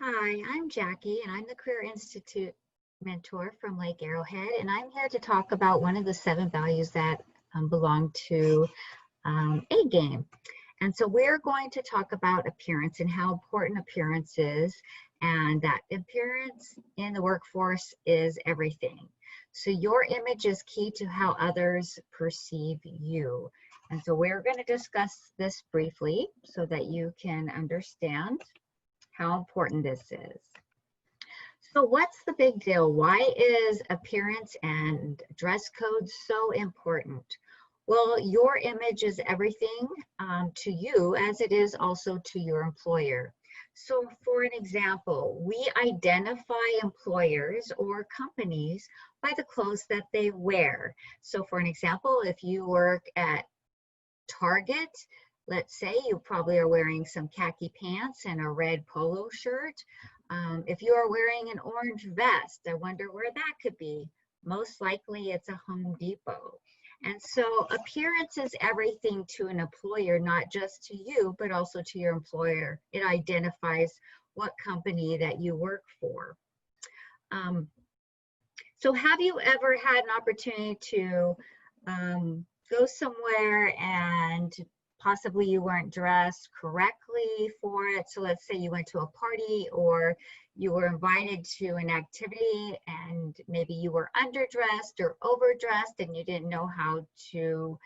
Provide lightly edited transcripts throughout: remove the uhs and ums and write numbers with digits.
Hi, I'm Jackie, and I'm the Career Institute mentor from Lake Arrowhead, and I'm here to talk about one of the 7 values that belong to A game. And so we're going to talk about appearance and how important appearance is, and that appearance in the workforce is everything. So your image is key to how others perceive you. And so we're going to discuss this briefly so that you can understand how important this is. So what's the big deal? Why is appearance and dress code so important? Well, your image is everything to you as it is also to your employer. So for an example, we identify employers or companies by the clothes that they wear. So for an example, if you work at Target, let's say you probably are wearing some khaki pants and a red polo shirt. If you are wearing an orange vest, I wonder where that could be. Most likely it's a Home Depot. And so appearance is everything to an employer, not just to you, but also to your employer. It identifies what company that you work for. So have you ever had an opportunity to go somewhere and possibly you weren't dressed correctly for it? So let's say you went to a party or you were invited to an activity and maybe you were underdressed or overdressed and you didn't know how to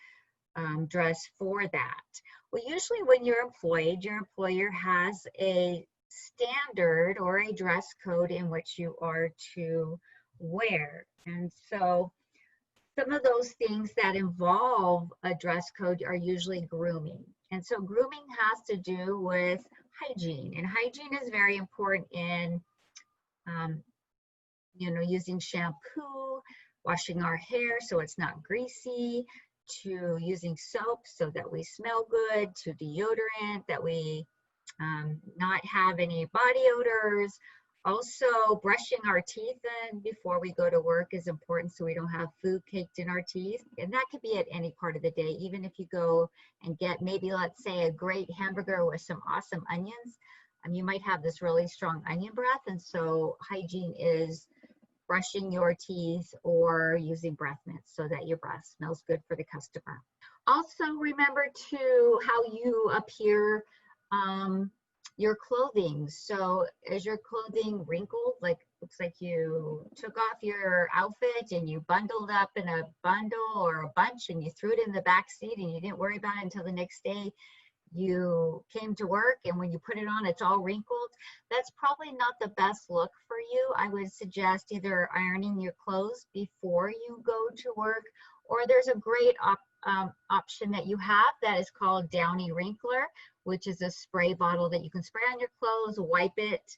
dress for that. Well, usually when you're employed, your employer has a standard or a dress code in which you are to wear. And so some of those things that involve a dress code are usually grooming. And so grooming has to do with hygiene. And hygiene is very important in, using shampoo, washing our hair so it's not greasy, to using soap so that we smell good, to deodorant that we not have any body odors. Also, brushing our teeth in before we go to work is important so we don't have food caked in our teeth. And that could be at any part of the day, even if you go and get maybe, let's say, a great hamburger with some awesome onions. You might have this really strong onion breath. And so hygiene is brushing your teeth or using breath mints so that your breath smells good for the customer. Also, remember to how you appear your clothing. So is your clothing wrinkled? Like, looks like you took off your outfit and you bundled up in a bundle or a bunch and you threw it in the back seat and you didn't worry about it until the next day you came to work, and when you put it on, it's all wrinkled. That's probably not the best look for you. I would suggest either ironing your clothes before you go to work, or there's a great option that you have that is called Downy Wrinkler, which is a spray bottle that you can spray on your clothes, wipe it,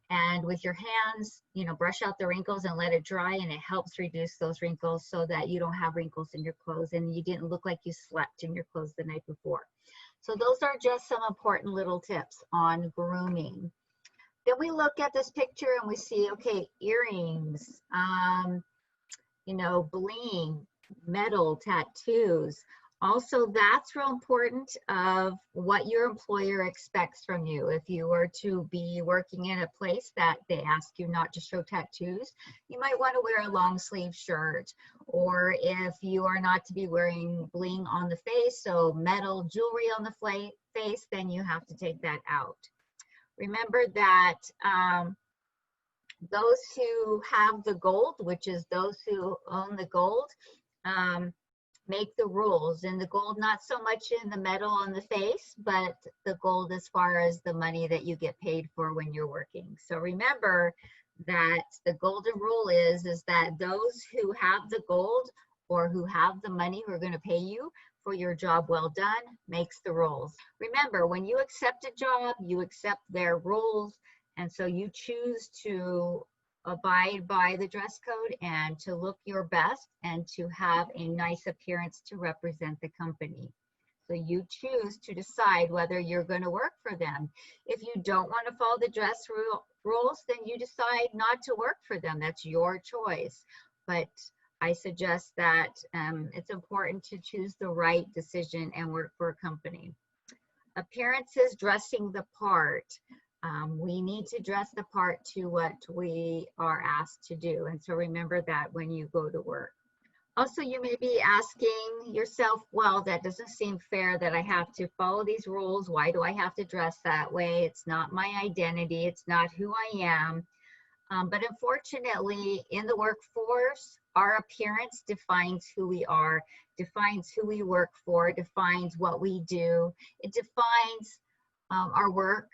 and with your hands, brush out the wrinkles and let it dry, and it helps reduce those wrinkles so that you don't have wrinkles in your clothes and you didn't look like you slept in your clothes the night before. So those are just some important little tips on grooming. Then we look at this picture and we see, okay, earrings, bling, metal, tattoos. Also, that's real important of what your employer expects from you. If you were to be working in a place that they ask you not to show tattoos, you might want to wear a long sleeve shirt. Or if you are not to be wearing bling on the face, so metal jewelry on the face, then you have to take that out. Remember that those who have the gold, which is those who own the gold, make the rules, and the gold not so much in the metal on the face, but the gold as far as the money that you get paid for when you're working. So remember that the golden rule is that those who have the gold or who have the money who are going to pay you for your job well done makes the rules. Remember, when you accept a job, you accept their rules, and so you choose to abide by the dress code and to look your best and to have a nice appearance to represent the company. So you choose to decide whether you're going to work for them. If you don't want to follow the dress rules, then you decide not to work for them. That's your choice. But I suggest that it's important to choose the right decision and work for a company. Appearances, dressing the part. We need to dress the part to what we are asked to do. And so remember that when you go to work. Also, you may be asking yourself, well, that doesn't seem fair that I have to follow these rules. Why do I have to dress that way? It's not my identity. It's not who I am. But unfortunately, in the workforce, our appearance defines who we are, defines who we work for, defines what we do. It defines our work.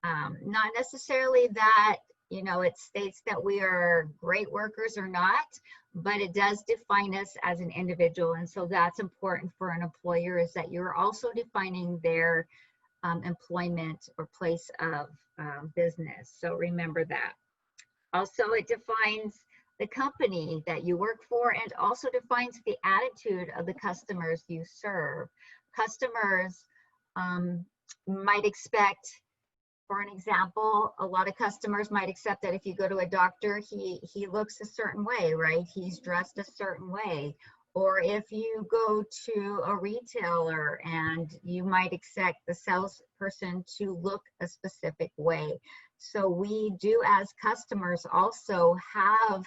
Not necessarily that, you know, it states that we are great workers or not, but it does define us as an individual. And so that's important for an employer, is that you're also defining their employment or place of business. So remember that. Also, it defines the company that you work for, and also defines the attitude of the customers you serve. Customers might expect, for an example, a lot of customers might accept that if you go to a doctor, he looks a certain way, right? He's dressed a certain way. Or if you go to a retailer, and you might expect the salesperson to look a specific way. So we do, as customers, also have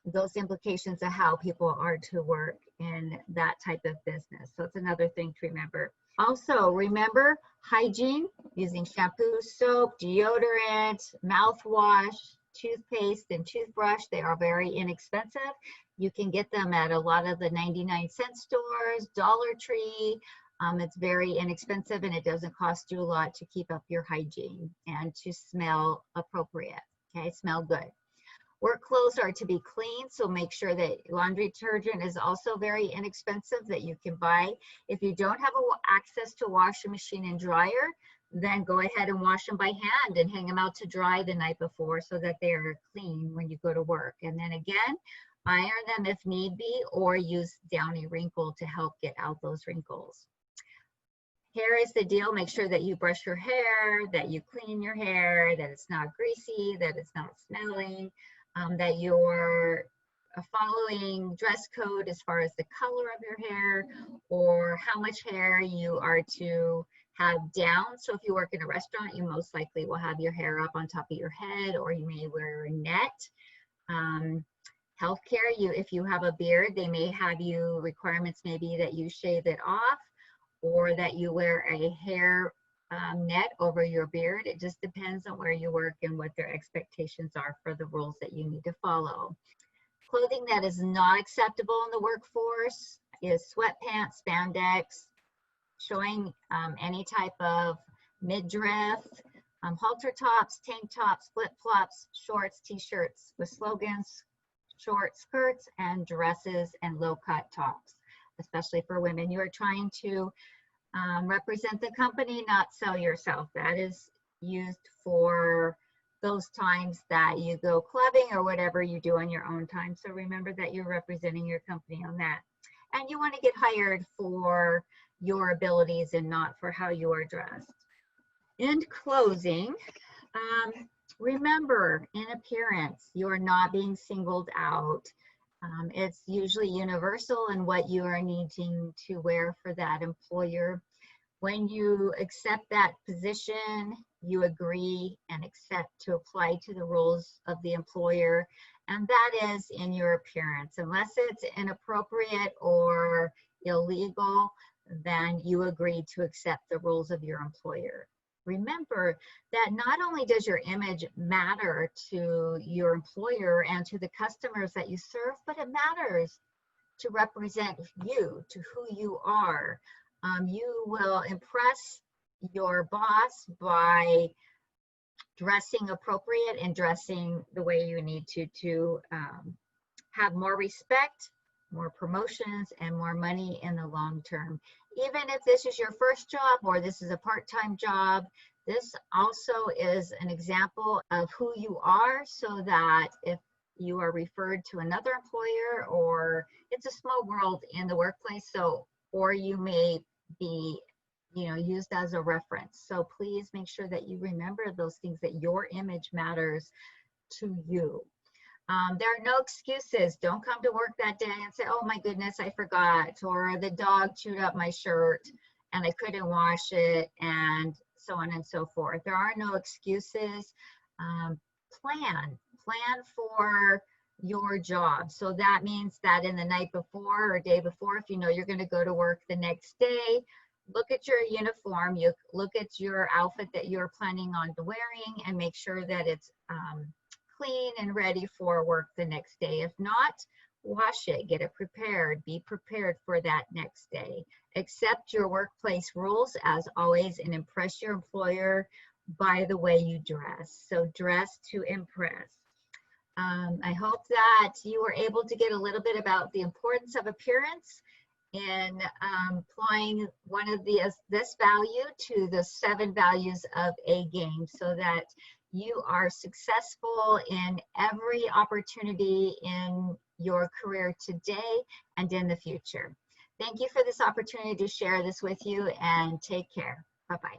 those implications of how people are to work in that type of business. So it's another thing to remember. Also, remember hygiene, using shampoo, soap, deodorant, mouthwash, toothpaste, and toothbrush. They are very inexpensive. You can get them at a lot of the 99-cent stores, Dollar Tree. It's very inexpensive, and it doesn't cost you a lot to keep up your hygiene and to smell appropriate, okay? Smell good. Work clothes are to be clean, so make sure that laundry detergent is also very inexpensive that you can buy. If you don't have access to washing machine and dryer, then go ahead and wash them by hand and hang them out to dry the night before so that they are clean when you go to work. And then again, iron them if need be, or use Downy Wrinkle to help get out those wrinkles. Hair is the deal. Make sure that you brush your hair, that you clean your hair, that it's not greasy, that it's not smelling, that you're following dress code as far as the color of your hair, or how much hair you are to have down. So if you work in a restaurant, you most likely will have your hair up on top of your head, or you may wear a net. Healthcare, if you have a beard, they may have you requirements maybe that you shave it off, or that you wear a hair net over your beard. It just depends on where you work and what their expectations are for the rules that you need to follow. Clothing that is not acceptable in the workforce is sweatpants, spandex, showing any type of midriff, halter tops, tank tops, flip-flops, shorts, t-shirts with slogans, short skirts, and dresses and low-cut tops, especially for women. You are trying to represent the company, not sell yourself. That is used for those times that you go clubbing or whatever you do on your own time. So remember that you're representing your company on that. And you want to get hired for your abilities and not for how you are dressed. In closing, remember, in appearance, you are not being singled out. It's usually universal in what you are needing to wear for that employer. When you accept that position, you agree and accept to apply to the rules of the employer, and that is in your appearance. Unless it's inappropriate or illegal, then you agree to accept the rules of your employer. Remember that not only does your image matter to your employer and to the customers that you serve, but it matters to represent you, to who you are. You will impress your boss by dressing appropriate and dressing the way you need to have more respect, more promotions, and more money in the long term. Even if this is your first job or this is a part-time job, this also is an example of who you are, so that if you are referred to another employer, or it's a small world in the workplace, so, or you may be, used as a reference. So please make sure that you remember those things, that your image matters to you. There are no excuses. Don't come to work that day and say, oh my goodness, I forgot, or the dog chewed up my shirt and I couldn't wash it and so on and so forth. There are no excuses. Plan for your job. So that means that in the night before or day before, if you know you're going to go to work the next day, look at your uniform, you look at your outfit that you're planning on wearing, and make sure that it's clean and ready for work the next day. If not, wash it, get it prepared, be prepared for that next day. Accept your workplace rules as always, and impress your employer by the way you dress. So dress to impress. I hope that you were able to get a little bit about the importance of appearance in applying one of this value to the 7 values of A game, so that you are successful in every opportunity in your career today and in the future. Thank you for this opportunity to share this with you, and take care. Bye-bye.